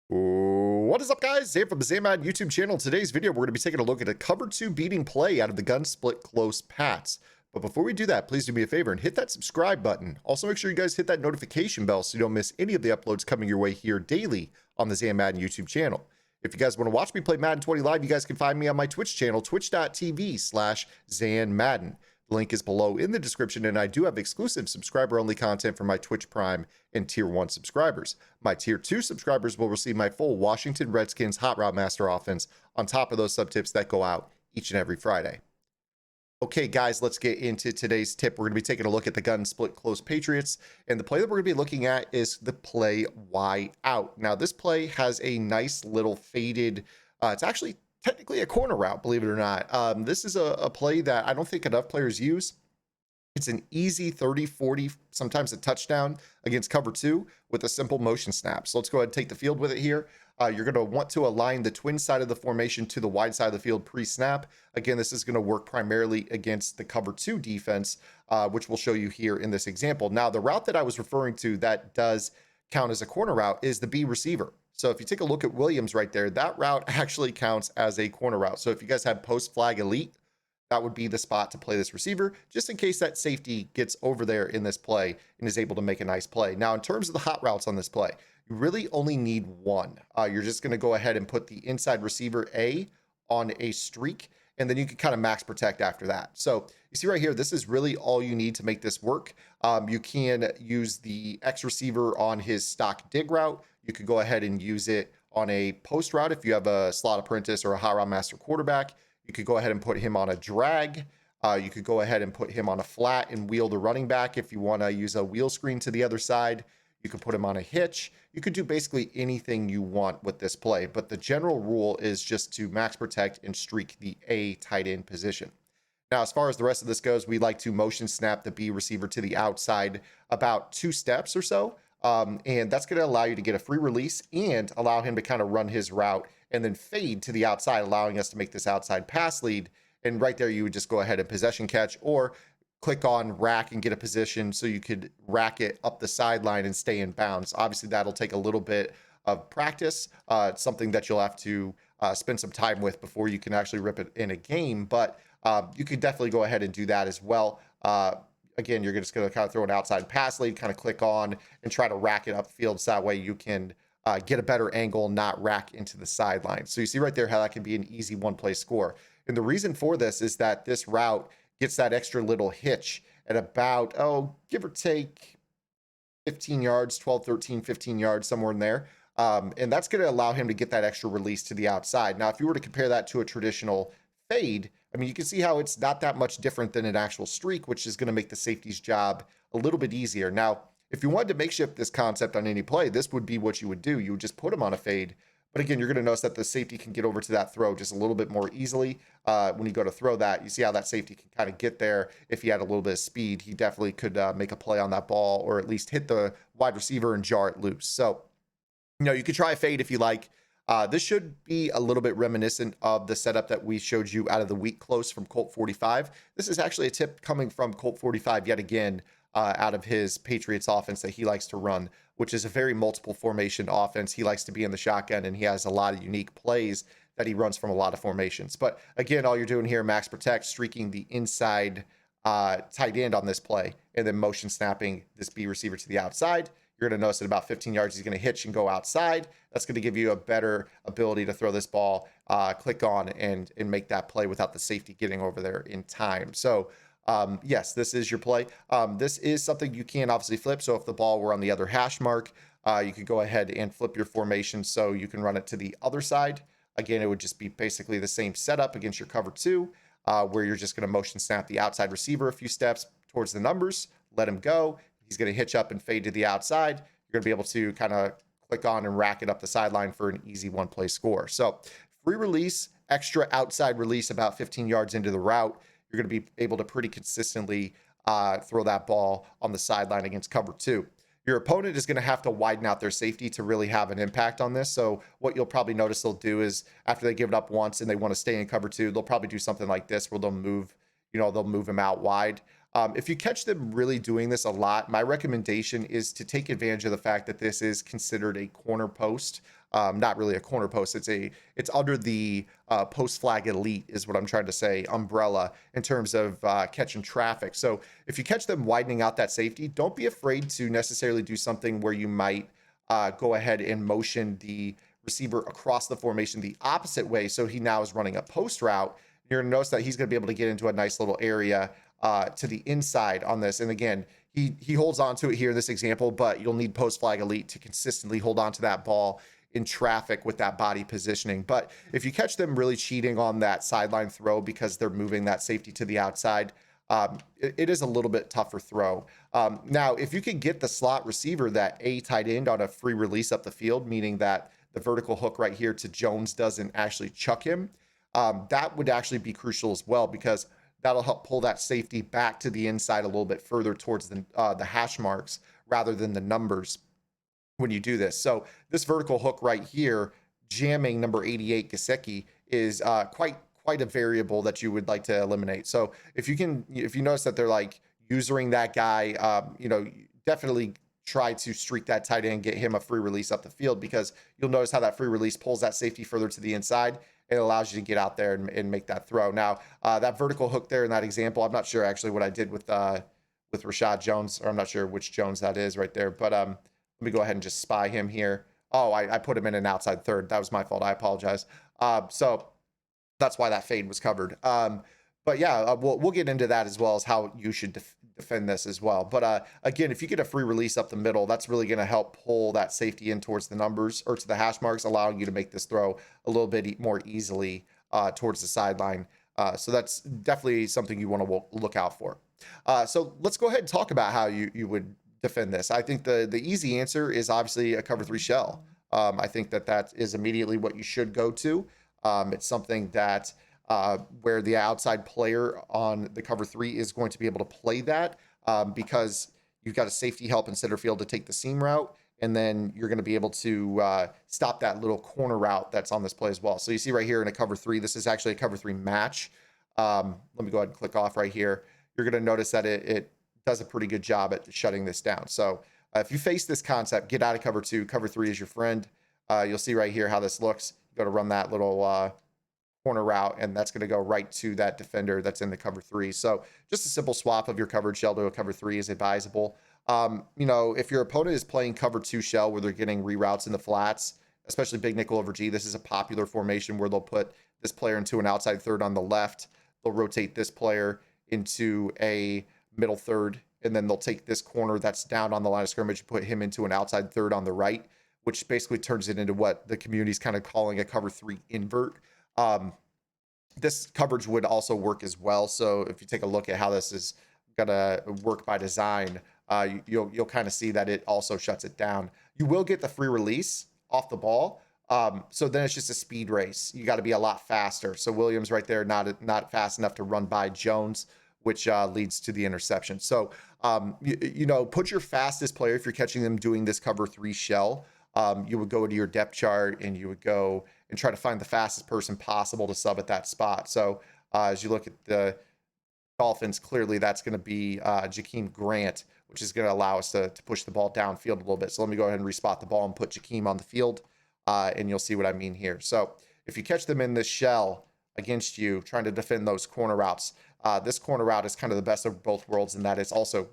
What is up, guys? Zan from the Madden YouTube channel. Today's video, we're going to be taking a look at a cover 2 beating play out of the gun split close Pats. But before we do that, please do me a favor and hit that subscribe button. Also, make sure you guys hit that notification bell so you don't miss any of the uploads coming your way here daily on the Zan Madden YouTube channel. If you guys want to watch me play Madden 20 live, you guys can find me on my Twitch channel, twitch.tv/Zan Madden. The link is below in the description, and I do have exclusive subscriber-only content for my Twitch Prime and Tier 1 subscribers. My Tier 2 subscribers will receive my full Washington Redskins Hot Route Master offense on top of those sub-tips that go out each and every Friday. Okay, guys, let's get into today's tip. We're going to be taking a look at the gun split close Patriots, and the play that we're going to be looking at is the play Y out. Now, this play has a nice little faded, it's actually technically a corner route, believe it or not. This is a play that I don't think enough players use. It's an easy 30, 40, sometimes a touchdown against cover 2 with a simple motion snap. So let's go ahead and take the field with it here. You're going to want to align the twin side of the formation to the wide side of the field pre-snap. Again, this is going to work primarily against the cover 2 defense, which we'll show you here in this example. Now, the route that I was referring to that does count as a corner route is the B receiver. So if you take a look at Williams right there, that route actually counts as a corner route. So if you guys have post flag elite, that would be the spot to play this receiver, just in case that safety gets over there in this play and is able to make a nice play. Now, in terms of the hot routes on this play, you really only need one. You're just going to go ahead and put the inside receiver A on a streak, and then you can kind of max protect after that. So you see right here, this is really all you need to make this work. You can use the X receiver on his stock dig route. You could go ahead and use it on a post route if you have a slot apprentice or a high route master quarterback. You could go ahead and put him on a drag. You could go ahead and put him on a flat and wheel the running back if you want to use a wheel screen to the other side. You could put him on a hitch. You could do basically anything you want with this play, but the general rule is just to max protect and streak the A tight end position. Now, as far as the rest of this goes, we like to motion snap the B receiver to the outside about 2 steps or so. And that's going to allow you to get a free release and allow him to kind of run his route and then fade to the outside, allowing us to make this outside pass lead. And right there, you would just go ahead and possession catch or click on rack and get a position so you could rack it up the sideline and stay in bounds. Obviously, that'll take a little bit of practice. It's something that you'll have to spend some time with before you can actually rip it in a game, but you could definitely go ahead and do that as well. Again, you're just going to kind of throw an outside pass lead, kind of click on and try to rack it upfield so that way you can get a better angle, not rack into the sideline. So you see right there how that can be an easy one-play score. And the reason for this is that this route gets that extra little hitch at about, give or take 15 yards, 12, 13, 15 yards, somewhere in there. And that's going to allow him to get that extra release to the outside. Now, if you were to compare that to a traditional fade, I mean, you can see how it's not that much different than an actual streak, which is going to make the safety's job a little bit easier. Now, if you wanted to makeshift this concept on any play, this would be what you would do. You would just put him on a fade. But again, you're going to notice that the safety can get over to that throw just a little bit more easily. When you go to throw that, you see how that safety can kind of get there. If he had a little bit of speed, he definitely could make a play on that ball or at least hit the wide receiver and jar it loose. So, you could try a fade if you like. This should be a little bit reminiscent of the setup that we showed you out of the week close from Colt 45. This is actually a tip coming from Colt 45 yet again out of his Patriots offense that he likes to run, which is a very multiple formation offense. He likes to be in the shotgun, and he has a lot of unique plays that he runs from a lot of formations. But again, all you're doing here, max protect, streaking the inside tight end on this play, and then motion snapping this B receiver to the outside. You're going to notice at about 15 yards, he's going to hitch and go outside. That's going to give you a better ability to throw this ball, click on, and make that play without the safety getting over there in time. So, yes, this is your play. This is something you can obviously flip. So if the ball were on the other hash mark, you could go ahead and flip your formation so you can run it to the other side. Again, it would just be basically the same setup against your cover 2, where you're just going to motion snap the outside receiver a few steps towards the numbers, let him go. He's going to hitch up and fade to the outside. You're going to be able to kind of click on and rack it up the sideline for an easy one-play score. So free release, extra outside release about 15 yards into the route. You're going to be able to pretty consistently throw that ball on the sideline against cover 2. Your opponent is going to have to widen out their safety to really have an impact on this. So what you'll probably notice they'll do is after they give it up once and they want to stay in cover 2, they'll probably do something like this where they'll move him out wide. If you catch them really doing this a lot, my recommendation is to take advantage of the fact that this is considered a corner post. Not really a corner post. It's under the post flag elite is what I'm trying to say, umbrella in terms of catching traffic. So if you catch them widening out that safety, don't be afraid to necessarily do something where you might go ahead and motion the receiver across the formation the opposite way. So he now is running a post route. You're going to notice that he's going to be able to get into a nice little area to the inside on this. And again, he holds on to it here in this example, but you'll need post flag elite to consistently hold on to that ball in traffic with that body positioning. But if you catch them really cheating on that sideline throw because they're moving that safety to the outside, it is a little bit tougher throw. Now, if you can get the slot receiver that A tight end on a free release up the field, meaning that the vertical hook right here to Jones doesn't actually chuck him, that would actually be crucial as well, because that'll help pull that safety back to the inside a little bit further towards the hash marks rather than the numbers when you do this. So this vertical hook right here, jamming number 88 Gesicki, is quite a variable that you would like to eliminate. So if you notice that they're like usering that guy, definitely try to streak that tight end, get him a free release up the field, because you'll notice how that free release pulls that safety further to the inside. It allows you to get out there and make that throw. Now, that vertical hook there in that example, I'm not sure actually what I did with Rashad Jones, or I'm not sure which Jones that is right there. But let me go ahead and just spy him here. Oh, I put him in an outside third. That was my fault. I apologize. So that's why that fade was covered. But yeah, we'll get into that as well as how you should defend this as well. But again, if you get a free release up the middle, that's really going to help pull that safety in towards the numbers or to the hash marks, allowing you to make this throw a little bit more easily towards the sideline. So that's definitely something you want to look out for. So let's go ahead and talk about how you would defend this. I think the easy answer is obviously a cover 3 shell. I think that is immediately what you should go to. It's something that where the outside player on the cover 3 is going to be able to play that because you've got a safety help in center field to take the seam route, and then you're going to be able to stop that little corner route that's on this play as well. So you see right here in a cover 3, this is actually a cover 3 match. Let me go ahead and click off right here. You're going to notice that it does a pretty good job at shutting this down. So if you face this concept, get out of cover 2. Cover 3 is your friend. You'll see right here how this looks. You go to run that little corner route, and that's going to go right to that defender that's in the cover 3. So just a simple swap of your coverage shell to a cover 3 is advisable. If your opponent is playing cover 2 shell where they're getting reroutes in the flats, especially big nickel over G, this is a popular formation where they'll put this player into an outside third on the left. They'll rotate this player into a middle third, and then they'll take this corner that's down on the line of scrimmage and put him into an outside third on the right, which basically turns it into what the community is kind of calling a cover 3 invert. This coverage would also work as well. So if you take a look at how this is gonna work by design, you'll kind of see that it also shuts it down. You will get the free release off the ball. So then it's just a speed race. You got to be a lot faster. So Williams right there, not fast enough to run by Jones, which leads to the interception. So put your fastest player, if you're catching them doing this cover 3 shell. You would go to your depth chart and you would go and try to find the fastest person possible to sub at that spot. So as you look at the Dolphins, clearly that's going to be Jakeem Grant, which is going to allow us to push the ball downfield a little bit. So let me go ahead and respot the ball and put Jakeem on the field, and you'll see what I mean here. So if you catch them in this shell against you, trying to defend those corner routes, this corner route is kind of the best of both worlds in that it's also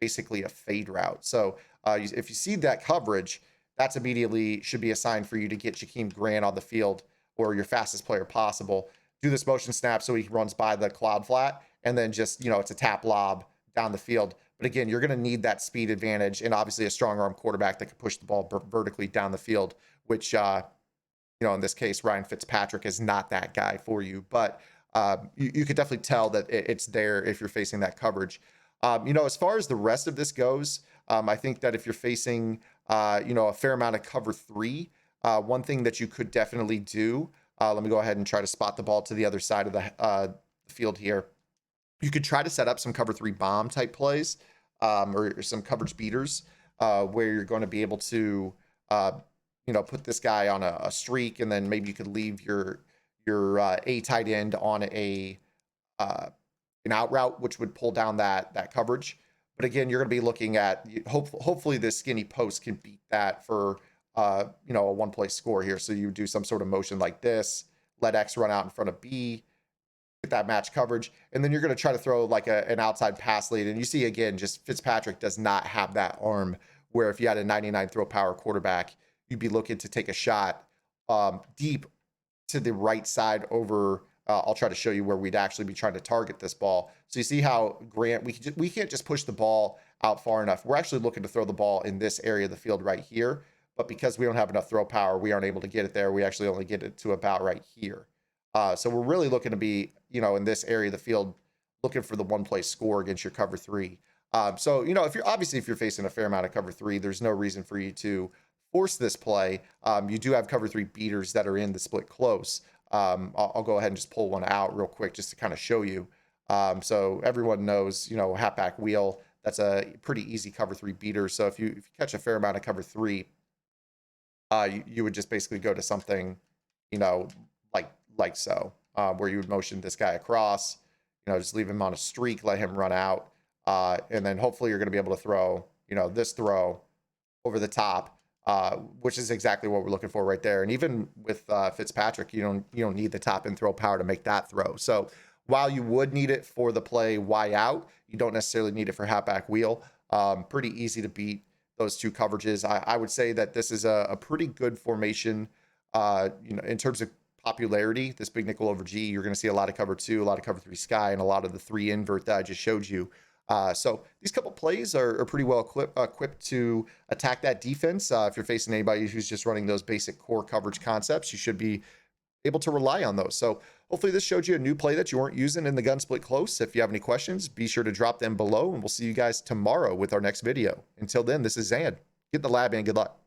basically a fade route. So if you see that coverage, that's immediately should be a sign for you to get Jakeem Grant on the field, or your fastest player possible. Do this motion snap so he runs by the cloud flat, and then just, it's a tap lob down the field. But again, you're going to need that speed advantage and obviously a strong arm quarterback that can push the ball vertically down the field, which, in this case, Ryan Fitzpatrick is not that guy for you. But you could definitely tell that it's there if you're facing that coverage. As far as the rest of this goes, I think that if you're facing, a fair amount of cover 3, one thing that you could definitely do, let me go ahead and try to spot the ball to the other side of the field here. You could try to set up some cover 3 bomb type plays, or some coverage beaters, where you're going to be able to, put this guy on a streak, and then maybe you could leave your A tight end on a an out route, which would pull down that coverage. But again, you're going to be looking at hopefully this skinny post can beat that for you know, a one play score here. So you do some sort of motion like this, let X run out in front of B, get that match coverage, and then you're going to try to throw like an outside pass lead. And you see again, just Fitzpatrick does not have that arm where if you had a 99 throw power quarterback, you'd be looking to take a shot deep to the right side over. I'll try to show you where we'd actually be trying to target this ball. So you see how Grant, we can't just push the ball out far enough. We're actually looking to throw the ball in this area of the field right here. But because we don't have enough throw power, we aren't able to get it there. We actually only get it to about right here. So we're really looking to be, you know, in this area of the field, looking for the one play score against your cover three. So, you know, if you're facing a fair amount of cover three, there's no reason for you to force this play. You do have cover three beaters that are in the split close. I'll go ahead and just pull one out real quick just to kind of show you. So everyone knows, you know, halfback wheel, that's a pretty easy cover three beater. So if you catch a fair amount of cover three, you would just basically go to something, you know, like so, where you would motion this guy across, you know, just leave him on a streak, let him run out, and then hopefully you're going to be able to throw, you know, this throw over the top, which is exactly what we're looking for right there. And even with Fitzpatrick, you don't need the top end throw power to make that throw. So while you would need it for the play Y out, you don't necessarily need it for halfback wheel. Pretty easy to beat those two coverages. I would say that this is a pretty good formation, you know, in terms of popularity. This big nickel over G, you're going to see a lot of cover two, a lot of cover three sky, and a lot of the three invert that I just showed you. So these couple plays are pretty well equipped to attack that defense. If you're facing anybody who's just running those basic core coverage concepts, you should be able to rely on those. So hopefully this showed you a new play that you weren't using in the gun split close. If you have any questions, be sure to drop them below, and we'll see you guys tomorrow with our next video. Until then, this is Zan. Get in the lab and good luck.